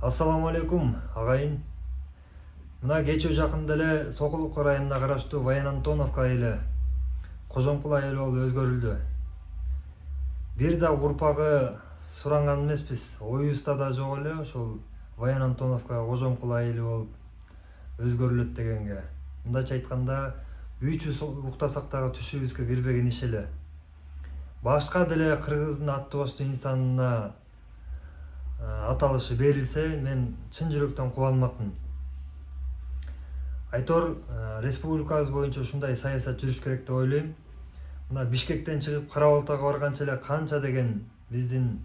Ассаламу алейкум, агайын. Мына кечээ жакында эле Сокулук районуна караштуу Баян Антоновка айылы Кожомкул айылы болуп өзгөрүлдү. Бир да урпагы суранган эмеспиз. Оюбузда да жок эле ошол Баян Антоновка Кожомкул айылы болуп өзгөрүлөт дегенге. Мындайча айтканда, үчүбүз уктасак дагы түшүбүзгө кирбеген иш эле. Башка деле кыргыздын аттуу баштуу инсанына аталышы берилсе, мен чын жүрөктөн кубанмакмын. Айтор республикабыз боюнча ушундай саясат жүрүш керек деп ойлойм. Мына Бишкектен чыгып Кара-Балтага барганча эле канча деген биздин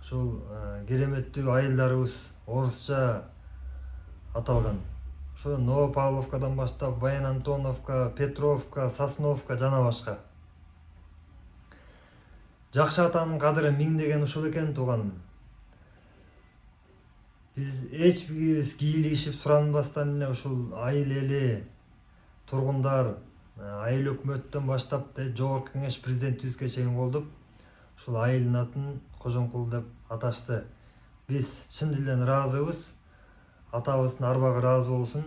ушул кереметтүү айылдарыбыз орусча аталган. Ошо Новопавловкадан баштап Баян Антоновка, Петровка, Сосновка жана башка. Жакшы атанын кадыры миңдеген ушул экен, тууганым. Биз эч бирибиз кийлигишип суранбастан эле ушул айыл эли, тургундар, айыл өкмөттөн баштап жогорку кеңеш президентибизге чейин колдоп, ушул айылдын атын Кожомкул деп аташты. Биз чын дилден ыраазыбыз. Атабыздын арбагы ыраазы болсун.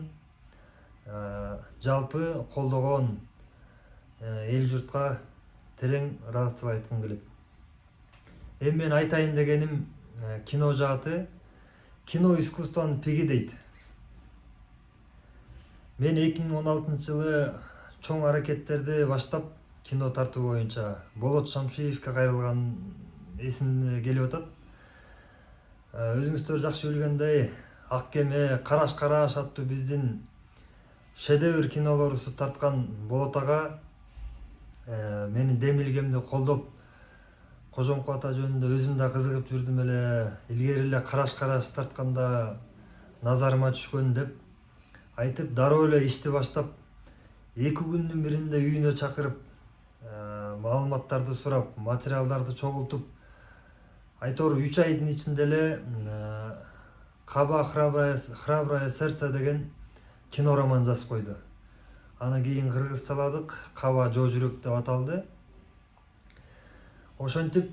Жалпы колдогон эл журтка терең ыраазычылык айткым келет. Эми мен айтайын дегеним кино жааты. Кино искусствонун пиги дейт. Мен 2016-жылы чоң аракеттерди баштап кино тартуу боюнча Болот Шамшиевке кайрылган эсимге келип атат. Өзүңүздөр жакшы билгендей, Ак кеме, Караш аттуу биздин шедевр кинолорубузду тарткан Болот ага менин демилгемди колдоп, Кожомкул ата жөнүндө өзүм да кызыгып жүрдүм эле. Илгери эле Караш тартканда назарыма түшкөн деп айтып, дароо эле ишти баштап, 2 күндүн биринде үйүнө чакырып, маалыматтарды сурап, материалдарды чогултуп, айтор 3 айдын ичинде эле Каба храброе сердце деген кино роман жазып койду. Аны кийин кыргызчаладык, Каба жоо жүрөк деп аталды. Ошентип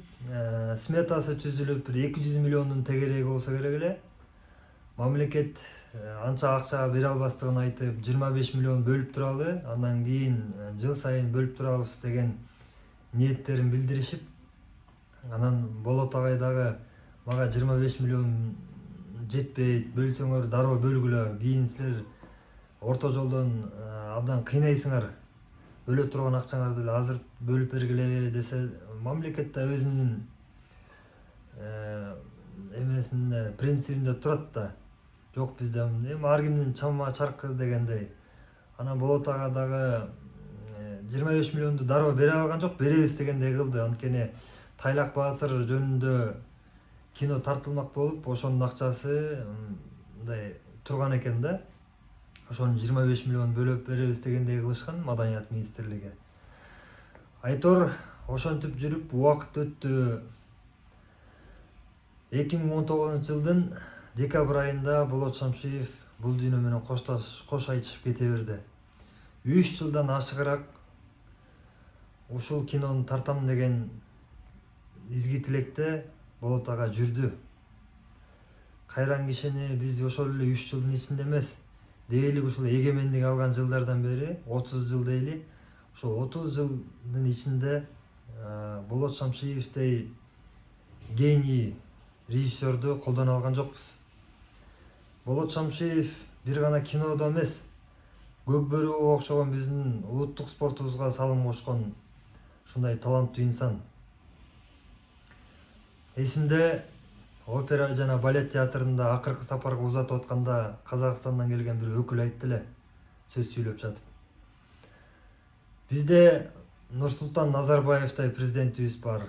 сметасы түзүлүп, 200 миллиондун тегереги болсо керек эле. Мамлекет анча акча бере албастыгын айтып, 25 миллион бөлүп туралы, андан кийин жыл сайын бөлүп турабыз деген ниеттерин билдиришип, анан Болот агай дагы мага 25 миллион жетпейт, бөлсөңөр дароо бөлгүлө, кийин силер орто жолдон абдан кыйнайсыңар, бөлө турган акчаңарды эле азыр бөлүп бергиле десе, мамлекет да өзүнүн эмесинде, принцибинде турат да. Жок, бизде ар кимдин чама чаркы дегендей. Анан Болот ага дагы 25 миллионду дароо бере алган жок, беребиз дегендей кылды. Анткени Тайлак Баатыр жөнүндө кино тартылмак болуп, ошонун акчасы мындай турган экен да. Ошонун 25 миллион бөлөп беребиз дегендей кылышкан Маданият министрлиги. Айтор ошентип жүрүп убакыт өттү. 2019-жылдын декабрь айында Болот Шамшиев бул дүйнө менен кош айтышып кете берди. 3 жылдан ашыгыраак ушул кинону тартам деген изги тилекте Болот ага жүрдү. Кайран кишини биз ошол эле 3 жылдын ичинде эмес, дейли ушул эгемендик алган жылдардан бери 30 жыл дейли, ошол 30 жылдын ичинде Болот Шамшиевдей гений режиссерду колдоно алган жокпуз. Болот Шамшиев бир гана кинодо эмес, Көкбөрүгө окшогон биздин улуттук спортубузга салым кошкон ушундай таланттуу инсан. Эсимде опера жана балет театрында акыркы сапарга узатып атканда Казакстандан келген бир өкүл айтты эле, сөз сүйлөп жатып. Бизде Нурсултан Назарбаевтай президентибиз бар,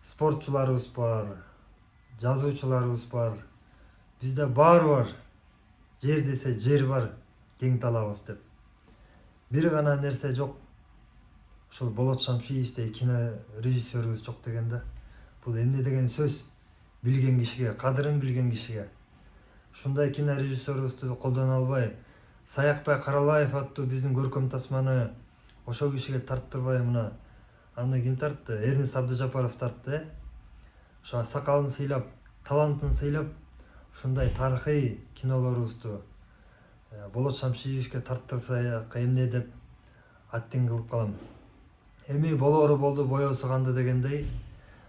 спортчуларыбыз бар, жазуучуларыбыз бар. Бизде баары бар. Жер десе жер бар, кең талабыз деп. Бир гана нерсе жок. Ушул Болот Шамшиевдей кино режиссерыбыз жок дегенде. Бул эмне деген сөз? Билген кишиге, кадырын билген кишиге. Ушундай кино режиссерыбызду колдоно албай, Саякбай Каралаев аттуу биздин көркөм тасманы ошол кишиге тарттырбай, мына аны ким тартты? Эрнест Абдыжапаров тартты. Ошо сакалын сыйлап, талантын сыйлап ушундай тарыхый кинолорубузду Болот Шамшиевичке тарттырсак эмне деп аттин кылып калам. Эми болоору болду, боесу канды дегендей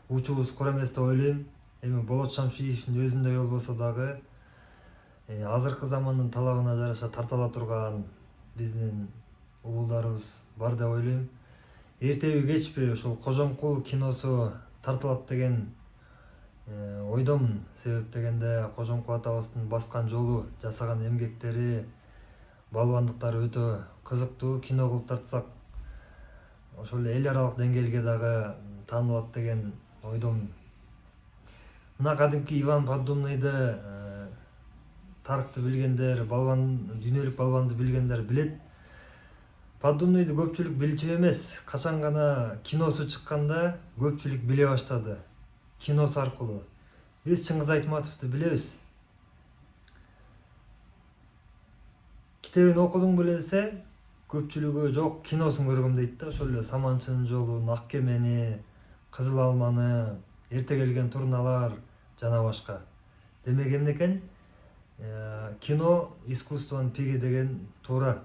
учубуз кур эмес деп ойлойм. Эми Болот Шамшиевичтин өзүндөй болбосо дагы азыркы замандын талабына жараша тартыла турган биздин уулдарыбыз бар деп ойлойм. Эртеби кечпи ушул Кожомкул киносу тартылат деген ойдомун. Себеп дегенде Кожомкул атабыздын баскан жолу, жасаган эмгектери, балбандыктары өтө кызыктуу. Кино кылып тартсак ошол эле эл аралык деңгээлге дагы таанылат деген ойдомун. Мына кадимки Иван Поддубныйды тарыхты билгендер, дүйнөлүк балбанды билгендер билет. Поддубныйды көпчүлүк билчү эмес. Качан гана киносу чыкканда көпчүлүк биле баштады. Киносу аркылуу. Биз Чыңгыз Айтматовду билебиз. Китебин окудуң беле десе, көпчүлүгү жок, киносун көргөм дейт да. Ошол эле Саманчынын жолун, Ак кемени, Кызыл алманы, Эрте келген турналар жана башка. Демек эмне экен? Кино искусствонун пиги деген туура.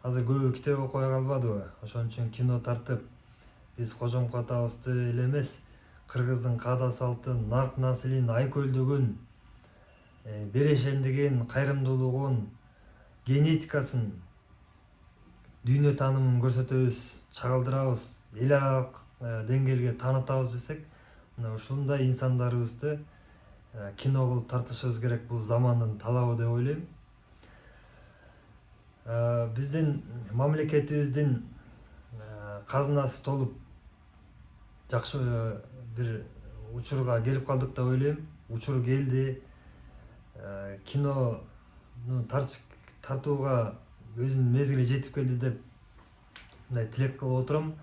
Азыр көбү китеп окубай калбадыбы? Ошон үчүн кино тартып, биз Кожомкул атабызды эле эмес, кыргыздын каада салтын, нарк наслин, айкөлдөгүн, берешендигин, кайрымдуулугун, генетикасын, дүйнө таанымын көрсөтөбүз, чагылдырабыз, эл аралык деңгээлге таанытабыз десек, мына ушундай инсандарыбызды кино кылып тартышыбыз керек. Бул замандын талабы деп ойлойм. Биздин мамлекетибиздин казынасы толуп жакшы бир учурга келип калдык деп ойлойм. Учуру келди. Кинону тартууга өзүнүн мезгили жетип келди деп мындай тилек кылып отурам.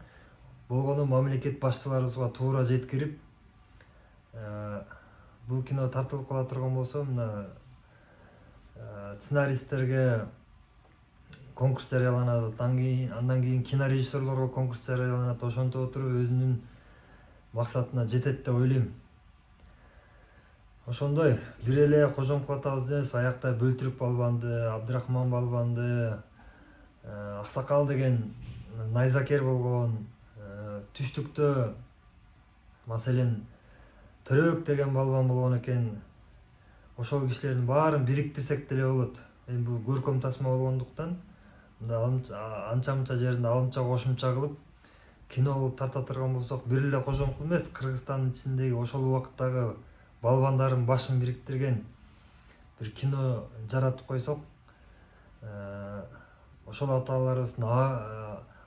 Болгону мамлекет башчыларыбызга туура жеткирип, бул кино тартылып кала турган болсо, мына сценаристтерге конкурс жарыяланат, андан кийин кинорежиссерлорго конкурс жарыяланат. Ошентип отуруп өзүнүн максатына жетет деп ойлойм. Ошондой бир эле Кожомкул атабызды эмес, аякта Бөлтүрүк балбанды, Абдрахман балбанды, Аксакал деген найзакер болгон, түштүктө маселен Төрөбөк деген балбан болгон экен. Ошол кишилердин баарын бириктирсек деле болот. Эми бул көркөм тасма болгондуктан анча-мынча жеринде алымча кошумча кылып кино кылып тарта турган болсок, бир эле Кожомкул эмес, Кыргызстандын ичиндеги ошол убакыттагы балбандардын башын бириктирген бир кино жаратып койсок, ошол аталарыбыздын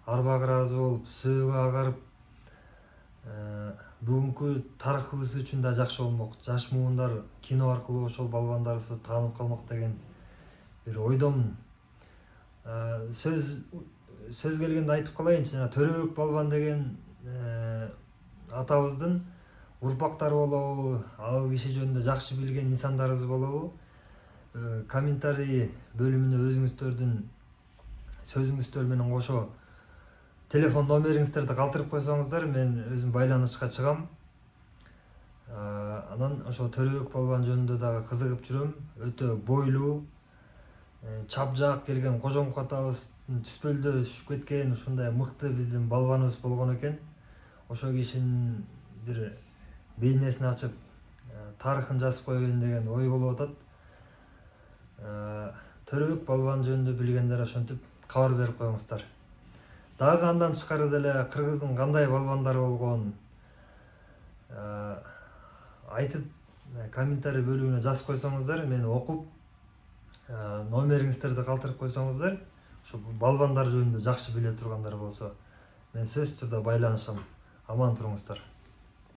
арбагырабыз болуп, сөөгү агарып, бүгүнкү тарыхыбыз үчүн да жакшы болмок. Жаш муундар кино аркылуу ошол балбандарыбызды таанып калмак деген бир ойдомун. Сөз келгенде айтып калайынчы, жана Төрөбөк балбан деген атабыздын урпактары болобу, ал киши жөнүндө жакшы билген инсандарыбыз болобу, комментарий бөлүмүнө өзүңүздөрдүн сөзүңүздөр менен кошо телефон номериңиздерди калтырып койсоңуздар, мен өзүм байланышка чыгам. Анан ошо Төрөбөк балбан жөнүндө дагы кызыгып жүрөм. Өтө бойлуу, чапжаак келген Кожомкул атабыздын түспөлдө түшүп кеткен ушундай мыкты биздин балбаныбыз болгон экен. Ошол кишинин бир бейнесин ачып, тарыхын жазып койгон деген ой болуп атат. Төрөбөк балбан жөнүндө билгендер ошентип кабар берип коюңуздар. Дагы андан тышкары деле Кыргыздын кандай балбандары болгон айтып комментарий бөлүгүнө жазып койсоңуздар, мен окуп, номериңиздерди калтырып койсоңуздар, ошо балбандар жөнүндө жакшы биле тургандар болсо, мен сөзсүз түрдө байланышам. Аман туруңуздар.